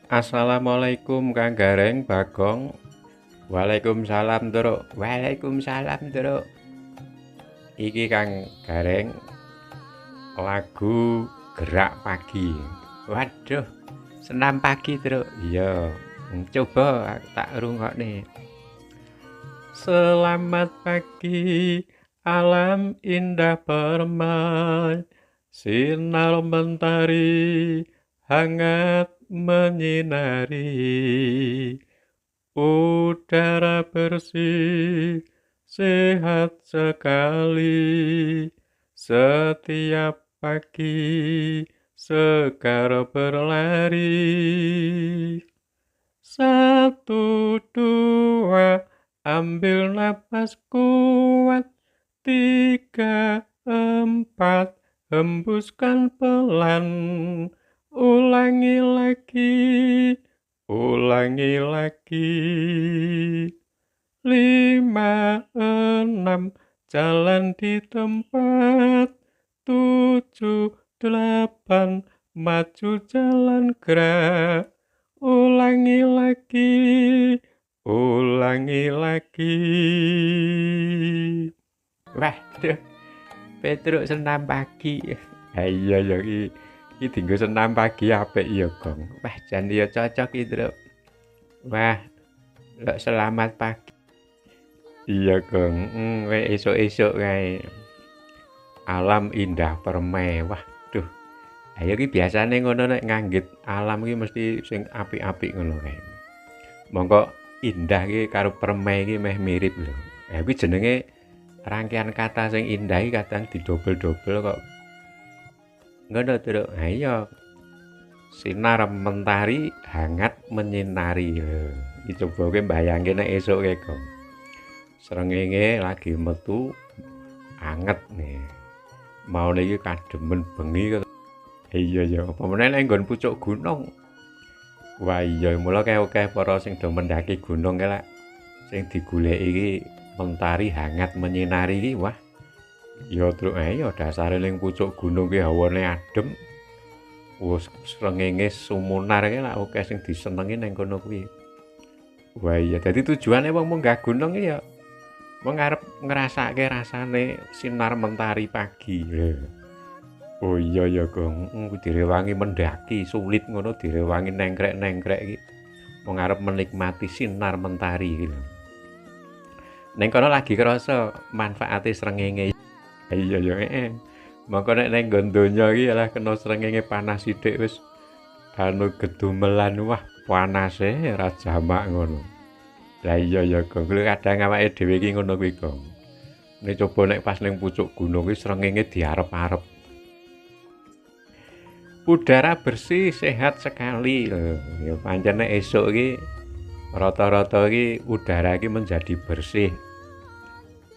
Assalamualaikum Kang Gareng Bagong. Waalaikumsalam Truk. Waalaikumsalam Truk. Iki Kang Gareng lagu Gerak Pagi. Waduh, senam pagi Truk. Iya, coba tak rungokne. Selamat pagi, alam indah permai, sinar mentari hangat menyinari, udara bersih, sehat sekali, setiap pagi segar berlari. Satu, dua, ambil napas kuat. Tiga, empat, hembuskan pelan. Ulangi lagi. Lima, enam, jalan di tempat. Tujuh, delapan, maju jalan gerak. Ulangi lagi. Waduh, Petruk senam pagi. Iya ya iki dienggo senam pagi apik ya, Gong. Wah, jan ya cocok iki, Truk. Wah, lek selamat pagi. Iya, Gong. Kowe esuk-esuk kae. Alam indah permai. Waduh. Ayo ki biasane ngono nek nganggit alam ki mesti sing apik-apik ngono kae. Mongko indah ki karo permai ki meh mirip lho. Kuwi jenenge rangkaian kata sing indah iki kadang didobel-dobel kok. Ngono Truk. Ha iya. Sinar mentari hangat menyinari. Iki coba kowe mbayangke nek esuk kok. Srengenge lagi metu anget nih. Mau iki kademen bengi. Iya ya, apa meneh nek nggon pucuk gunung. Wah iya, mula akeh para sing do mendaki gunung kae lak sing digoleki iki mentari hangat menyinari iki wah. Ya Truk ae ya dasare ning pucuk gunung ki hawane adem. Wes srengenge sumunar kae lak akeh sing disenengi ning kono kuwi. Wah iya, dadi tujuane wong munggah gunung iki ya wong arep ngrasake rasane sinar mentari pagi. Oh iya ya Gong, direwangi mendaki sulit ngono direwangi nengkrek-nengkrek iki. Wong arep menikmati sinar mentari iki lho. Ning kono lagi krasa manfaate srengenge. Iya ya heeh. Mongko nek ning nggon donya iki alah kena srengenge panas sithik wis anu gedumelan wah panase ora jamak ngono. Lah iya ya Gong, kadang awake dhewe iki ngono kuwi Gong. Nek coba nek pas ning pucuk gunung iki srengenge diarep-arep. Udara bersih sehat sekali loh. Ya pancen nek esuk iki rata-rata iki udara iki menjadi bersih.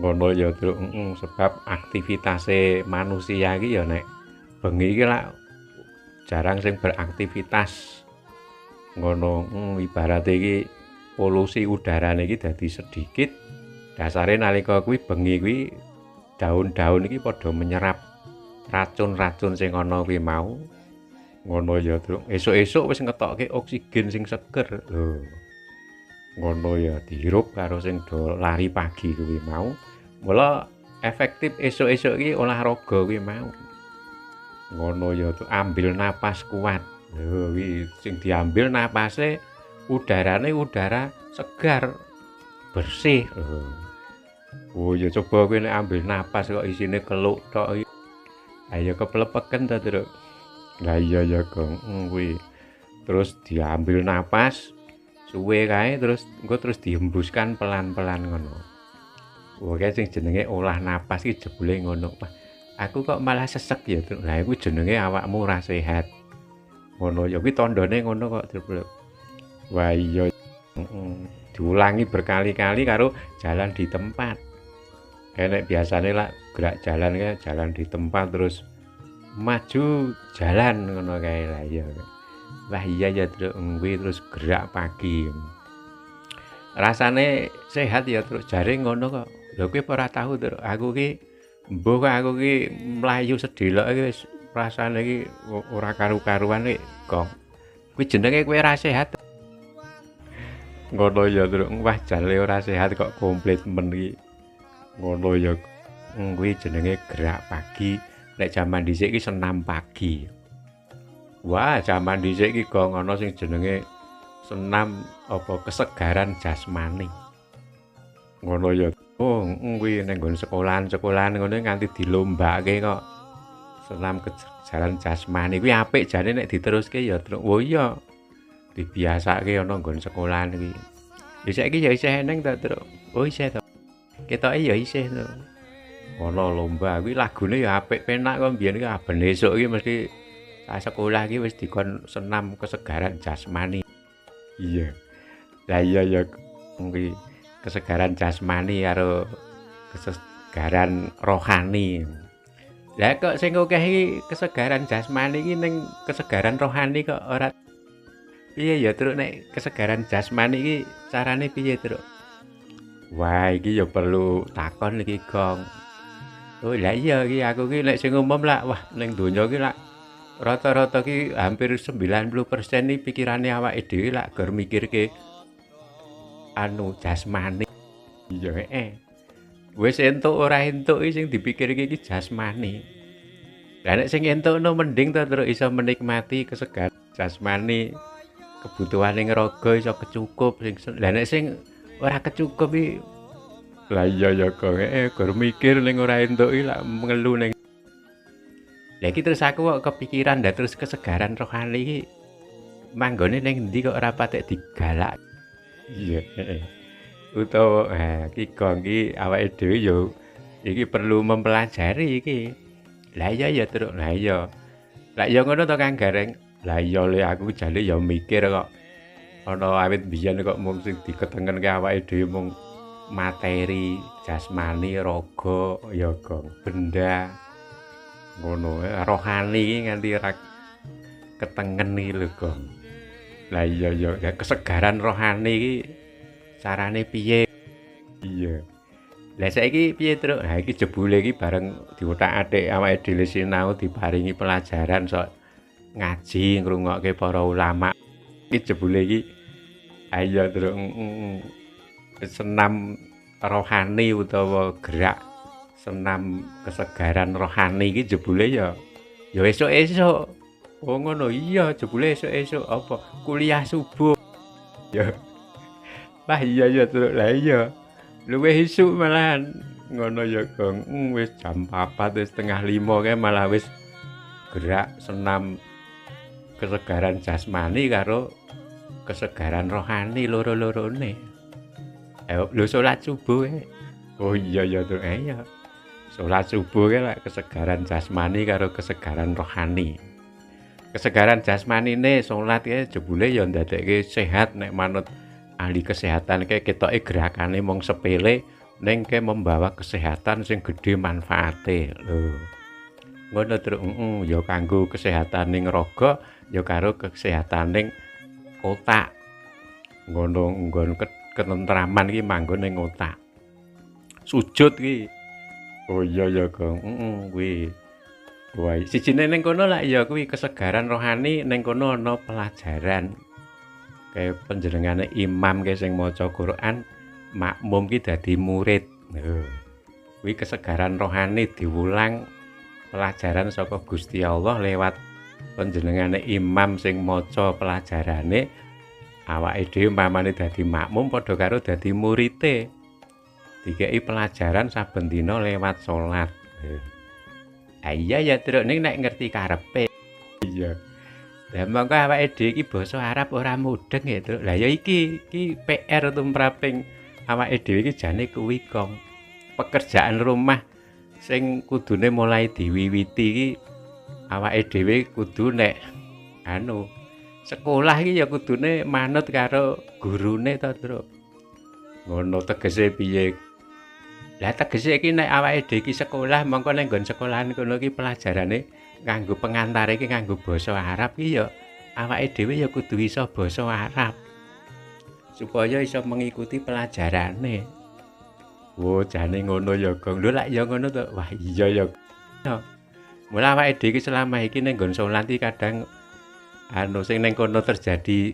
Ngono ya, Truk. Sebab aktivitase manusia iki ya nek bengi iki lak jarang sing beraktivitas. Ngono, ibarat iki polusi udarane iki dadi sedikit. Dasare nalika kuwi bengi kuwi daun-daun iki padha menyerap racun-racun sing ana kuwi mau. Ngono ya, Truk. Esuk-esuk wis ngetokke oksigen sing seger. Lho. Ngono ya, dihirup karo sing do lari pagi kuwi mau. Mula efektif esuk-esuk iki olahraga kuwi mau. Ngono ya, Truk. Ambil napas kuat. Lho, kuwi sing diambil napase udarane udara segar, bersih. Lho. Oh ya coba kowe nek ambil napas kok isine keluk tok iki. Ayo keplepeken ta, Truk. Lah iya ya Gong, kuwi. Terus diambil napas suwe kae terus engko terus dihembuskan pelan-pelan ngono. Wah kae sing jenenge olah napas iki jebule ngono. Wah, aku kok malah sesek ya, Truk. Lah iku jenenge awakmu ora sehat. Ngono ya kuwi tandane ngono kok, Truk. Wah iya. Diulangi berkali-kali karo jalan di tempat. Kayak biasane lah gerak jalan kae jalan di tempat terus maju jalan ngono kae lah ya. Wah iya ya Truk, kuwi terus gerak pagi. Rasane sehat ya Truk, jare ngono kok. Lha kowe ora tahu Truk, aku ki mbuh kok aku ki mlayu sedelok iki wis rasane iki ora karu-karuan iki, Gong. Kuwi jenenge kowe ora sehat. Ngono ya, Truk. Wah, jane ora sehat kok komplit men iki. Ngono ya. Kuwi jenenge gerak pagi. Nek jaman dhisik iki senam pagi. Wah, jaman dhisik iki kok ngono sing jenenge senam apa kesegaran jasmani. Ngono ya. Oh, kuwi ning nggon sekolahan ngono nganti dilombake kok. Senam kesegaran jasmani kuwi apik jane nek diteruske ya, Truk. Oh iya. Dibiasake ana nggon sekolahan kuwi. Ya saiki ya isih eneng ta, Truk? Oh isih to. Ketoke ya isih to. Ana lomba kuwi lagune ya apik penak kok mbiyen iki ben esuk iki mesti sekolah iki wis dikon senam kesegaran jasmani. Iya. Lah iya ya kuwi kesegaran jasmani karo kesegaran rohani. Lah kok sing akeh iki kesegaran jasmani iki ning kesegaran rohani kok ora piye ya, Truk, nek kesegaran jasmani iki carane piye, Truk? Wah, iki ya perlu takon iki, Gong. Oh, lah iya iki aku ki nek sing umum lah, wah ning donya ki lak rata-rata ki hampir 90% iki pikirane awake dhewe lak gor mikirke anu jasmani. Iya, heeh. Wis entuk ora entuk iki sing dipikirke iki jasmani. Lah nek sing entukno mending to, Truk, iso menikmati kesegaran jasmani. Kebutuhane ngraga iso kecukup lah nek sing ora kecukup iki lah iya ya kok gur mikir ning ora entuk iki lak ngelu ning lah iki terus aku kok kepikiran ndak terus kesegaran rohani iki manggone ning endi kok ora patek digalak iya utawa iki kok iki awake dhewe yo iki perlu mempelajari iki lah iya ya Truk lah iya lah ya ngono to Kang Gareng. Lah iya le aku jane ya mikir kok ana awit biyen kok mung sing diketengenke awake dhewe mung materi, jasmani, raga ya Gong, benda ngono rohani iki nganti ora ketengen iki lho Gong. Lah iya ya kesegaran rohani iki carane piye? Iya. Lah saiki piye Truk? Ha iki jebule iki bareng diutak-atik awake dhewe sinau diparingi pelajaran sok ngaji ngrungokke para ulama iki jebule iki ayo Truk senam rohani utawa gerak senam kesegaran rohani iki jebule ya esuk-esuk oh ngono iya jebule esuk-esuk apa kuliah subuh ya lah iya ya Truk lah iya luwih esuk malahan ngono ya Gong wis jam 4 wis setengah 5 kae malah wis gerak senam kesegaran jasmani karo kesegaran rohani loro-lorone. Lho salat subuh oh iya ya Truk ya. Salat subuh ke lak kesegaran jasmani karo kesegaran rohani. Kesegaran jasmanine salat ke jebule ya ndadekke sehat nek manut ahli kesehatan ke ketoke gerakane mung sepele ning ke membawa kesehatan sing gedhe manfaate lho. Ngono Truk ya kanggo kesehataning raga ya karo kesehataning otak. Ngono nggon ketentraman iki manggon ning otak. Sujud iki. Oh iya ya Gong. Kuwi. Wah, sijine ning kono lak ya kuwi kesegaran rohani ning kono ana pelajaran. Kayak panjenengane imam ke sing maca Quran, makmum ki dadi murid. Kuwi kesegaran rohani diwulang pelajaran saka Gusti Allah lewat panjenengane imam sing maca pelajarane awake dhewe mamane dadi makmum padha karo dadi murite dikeki pelajaran saben dina lewat salat iya ya Truk ning nek ngerti karepe iya lah mongko awake dhewe iki basa Arab ora mudeng ya Truk lah ya iki PR tumraping awake dhewe iki jane kuwi Gong pekerjaan rumah sing kudune mulai diwiwiti iki awake dhewe kudu nek anu sekolah iki ya kudune manut karo gurune to, Truk. Ngono tegese piye? Lah tegese iki nek awake dhewe iki sekolah mongko ning nggon sekolahan kono iki pelajarane kanggo pengantare iki kanggo basa Arab iki ya awake dhewe ya kudu iso basa Arab. Supaya iso mengikuti pelajarane. Oh, jane ngono ya, Gong. Lho lak ya ngono to. Wah, iya ya. Mula awake dhewe iki selama iki ning nggon salat iki kadang sing ning kono terjadi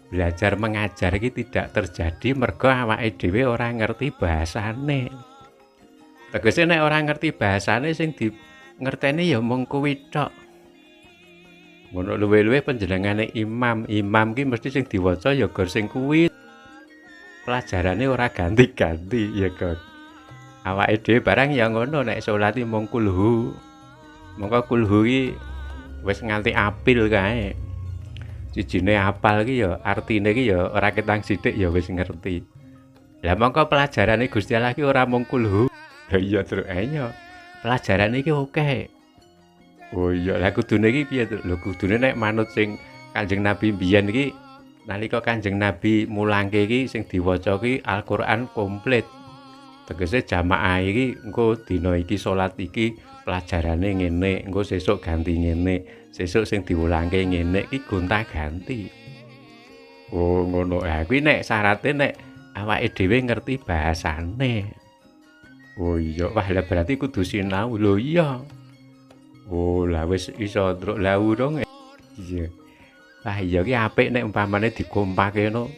belajar mengajar iki tidak terjadi mergo awake dhewe ora ngerti bahasane. Tegese nek ora ngerti bahasane sing di ngerteni ya mung kuwi tok. Ngono luwe-luwe panjenengane imam. Imam ki mesti sing diwaca ya gor sing kuwi. Pelajarane ora ganti-ganti ya kok. Awake dhewe barang ya ngono nek salat iki mung kulhu. Mongko kulhu iki wis nganti apil kae. Sijine apal ki ya artine ki ya ora ketang sithik ya wis ngerti. Lah mongko pelajarane Gusti Allah ki ora mung kulhu. Lah iya Truk, ayo. Pelajarane iki akeh. Oh iya, lah kudune iki piye Truk? Lho kudune nek manut sing Kanjeng Nabi mbiyen iki nalika Kanjeng Nabi mulangke iki sing diwaca ki Al-Qur'an komplit. Tegese jamaah iki engko dina iki salat iki pelajarane ngene, engko sesuk ganti ngene, sesuk sing diulangke ngene iki gonta-ganti. Oh ngono. Ha kuwi nek syaraté nek awake dhewe ngerti bahasane. Oh iya, wah lah berarti kudu sinau. Lho iya. Oh lah wis iso Truk lah urung. Iya. Wah iya ki apik nek umpamane dikompake ngono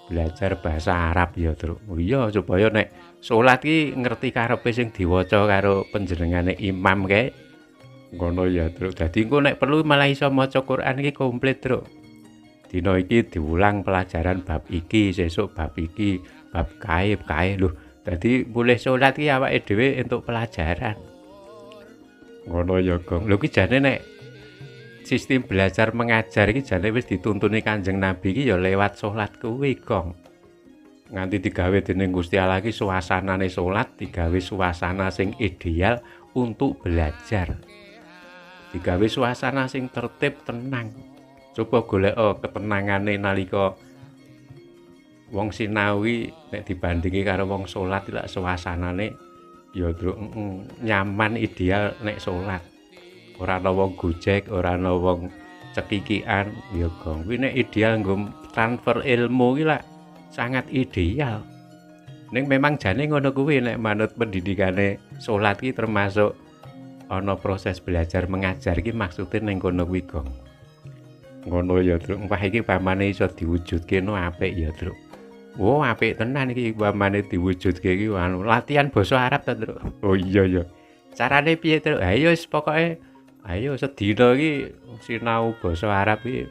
belajar bahasa Arab ya Truk. Oh iya supaya nek salat ki ngerti karepe sing diwaca karo panjenengane imam kae. Ngono ya Truk. Dadi engko nek perlu malah iso maca Quran iki komplit Truk. Dina iki diulang pelajaran bab iki, sesuk bab iki, bab kae. Lho, dadi mulih salat ki awake dhewe entuk pelajaran. Ngono ya, Gong. Lho ki jane nek sistem belajar mengajar iki jane wis dituntuni Kanjeng Nabi iki ya lewat salat kuwi, Gong. Nganti digawe dening Gusti Allah ki suasanane salat digawe suasana sing ideal untuk belajar. Digawe suasana sing tertib, tenang. Coba golek ketenangane nalika wong sinau iki nek dibandingi karo wong salat lak suasanane ya Truk nyaman ideal nek salat. Ora ana wong gojek, ora ana wong cekikikan ya Gong. Kuwi nek ideal nggo transfer ilmu ki lak sangat ideal. Ning memang jane ngono kuwi nek manut pendidikane salat ki termasuk ana proses belajar mengajar ki maksude ning kono kuwi Gong. Ngono ya Truk. Wah iki pamane iso diwujudke no apik ya Truk. Oh apik tenan iki pamane diwujudke iki anu latihan basa Arab ta Truk. Oh iya ya. Carane piye Truk? Ayo wis pokoke ayo sedina iki sinau basa Arab iki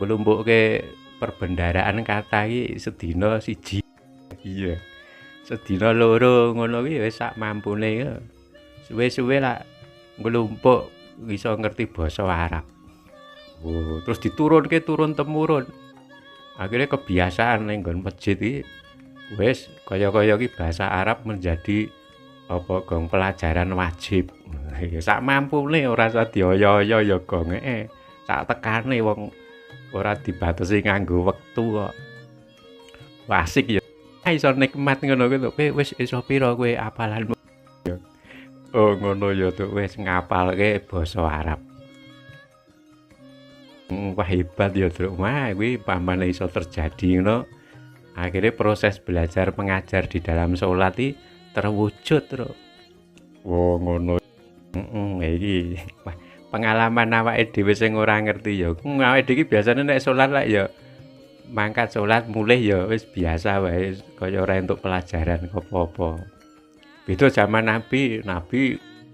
nglumpukke perbendaraan kata iki sedina siji. Iya. Sedina loro ngono kuwi wis sak mampune. Suwe-suwe lak nglumpuk iso ngerti basa Arab. Oh, terus diturunke turun temurun. Akhirnya kebiasaan ning nggon masjid iki wis kaya-kaya iki bahasa Arab menjadi apa Gong pelajaran wajib. Ya sak mampune ora usah dioyo-oyo ya Gong. Sak tekane wong ora dibatasi nganggo wektu kok. Wah asik ya. Iso nikmat ngono kuwi kowe wis iso pira kowe apalanmu. Oh ngono ya Tuk wis ngapalke basa Arab. Wah hebat ya Truk. Wah kuwi pamane iso terjadi ngono. Akhirnya proses belajar mengajar di dalam salat iki terwujud Truk. Oh ngono. Iki wah pengalaman awake dhewe sing ora ngerti ya. Awake dhewe biasane nek salat lak ya mangkat salat mulih ya wis biasa wae kaya ora entuk pelajaran apa-apa. Beda zaman Nabi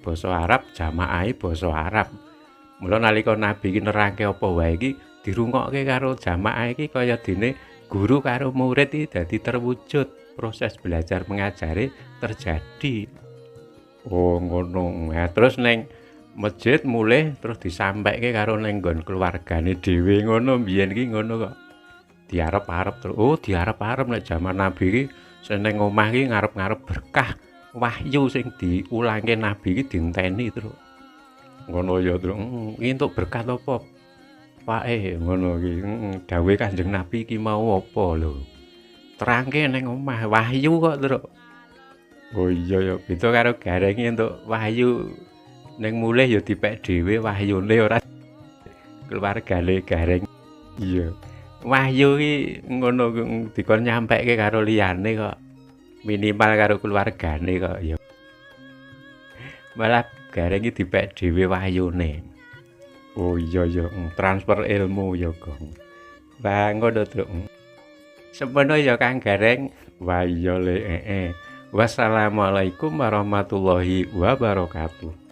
basa Arab jamaahe basa Arab. Mula nalika Nabi iki nerangke apa wae iki dirungokke karo jamaah iki kaya dene guru karo murid iki dadi terwujud proses belajar mengajari terjadi. Oh ngono. Ya terus ning masjid mulih terus disampaike karo ning nggon keluargane dhewe ngono mbiyen iki ngono kok. Diarep-arep terus. Oh diarep-arep nek jaman Nabi iki seneng omah iki ngarep-ngarep berkah wahyu sing diulangke Nabi iki dinteni terus. Ngono ya Truk. Iki entuk berkat apa? Pake ngono iki. Dawuhe Kanjeng Nabi iki mau apa lho? Terangke ning omah wahyu kok Truk. Oh iya ya, beda karo gareng entuk wahyu ning mulih ya dipek dhewe wahyune ora keluargane gareng. Iya. Wahyu iki ngono dikon nyampekke karo liyane kok. Minimal karo keluargane kok ya. Malah gareng iki dipek dhewe wahyune. Oh iya ya, transfer ilmu ya, Gong. Wah, ngono Truk. Semono ya Kang Gareng. Wah iya le, Wassalamualaikum warahmatullahi wabarakatuh.